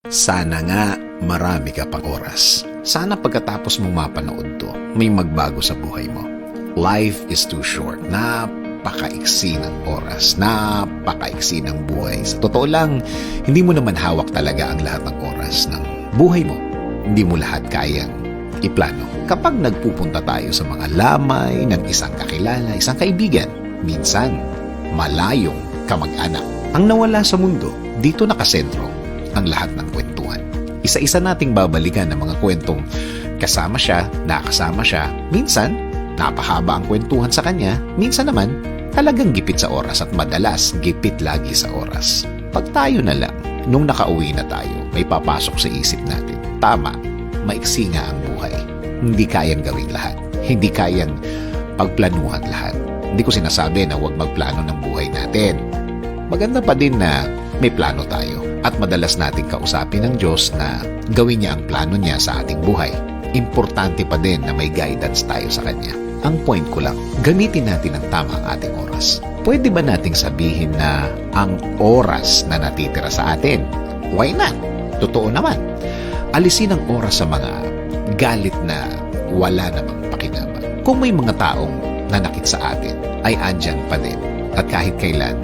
Sana nga marami ka pang oras. Sana pagkatapos mong mapanood to, may magbago sa buhay mo. Life is too short. Napakaiksi ng oras. Napakaiksi ng buhay. Sa totoo lang, hindi mo naman hawak talaga ang lahat ng oras ng buhay mo. Hindi mo lahat kayang iplano. Kapag nagpupunta tayo sa mga lamay ng isang kakilala, isang kaibigan, minsan malayong kamag-anak ang nawala sa mundo, dito nakasentro ang lahat ng kwentuhan. Isa-isa nating babalikan ang mga kwentong kasama siya, nakasama siya. Minsan, napahaba ang kwentuhan sa kanya. Minsan naman, talagang gipit sa oras at madalas gipit lagi sa oras. Pag tayo na lang, nung nakauwi na tayo, may papasok sa isip natin. Tama, maiksi nga ang buhay. Hindi kayang gawin lahat. Hindi kayang pagplanuhan lahat. Hindi ko sinasabi na huwag magplano ng buhay natin. Maganda pa din na may plano tayo at madalas nating kausapin ng Diyos na gawin niya ang plano niya sa ating buhay. Importante pa din na may guidance tayo sa Kanya. Ang point ko lang, gamitin natin ang tama ang ating oras. Pwede ba nating sabihin na ang oras na natitira sa atin? Why not? Totoo naman. Alisin ang oras sa mga galit na wala namang pakinabang. Kung may mga taong nanakit sa atin, ay andyan pa din. At kahit kailan,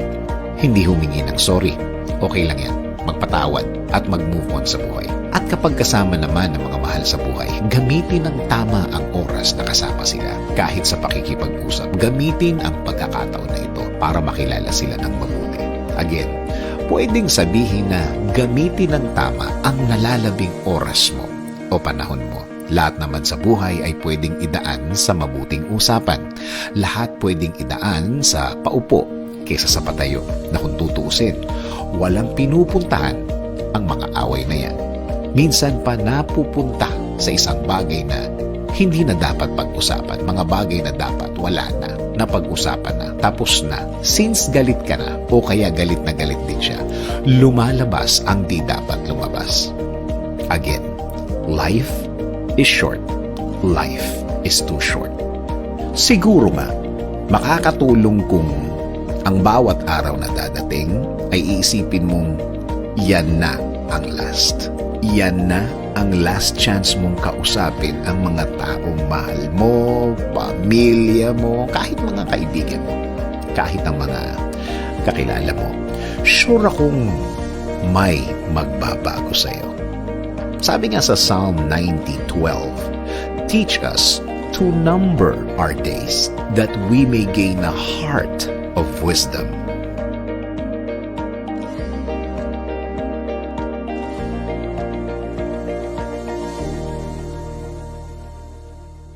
hindi humingi ng sorry. Okay lang yan. Magpatawad at mag-move on sa buhay. At kapag kasama naman ng mga mahal sa buhay, gamitin ng tama ang oras na kasama sila. Kahit sa pakikipag-usap, gamitin ang pagkakataon na ito para makilala sila ng mabuti. Again, pwedeng sabihin na gamitin ng tama ang nalalabing oras mo o panahon mo. Lahat naman sa buhay ay pwedeng idaan sa mabuting usapan. Lahat pwedeng idaan sa paupo kaysa sa patayo na kung tutuusin, walang pinupuntahan ang mga away na yan. Minsan pa napupunta sa isang bagay na hindi na dapat pag-usapan, mga bagay na dapat wala na, napag-usapan na, tapos na. Since galit ka na o kaya galit na galit din siya, lumalabas ang di dapat lumabas. Again, life is short. Life is too short. Siguro nga, makakatulong kung ang bawat araw na dadating ay iisipin mong yan na ang last. Yan na ang last chance mong kausapin ang mga taong mahal mo, pamilya mo, kahit mga kaibigan mo, kahit ang mga kakilala mo. Sure akong may magbabago sa'yo. Sabi nga sa Psalm 90:12, teach us to number our days that we may gain a heart of wisdom.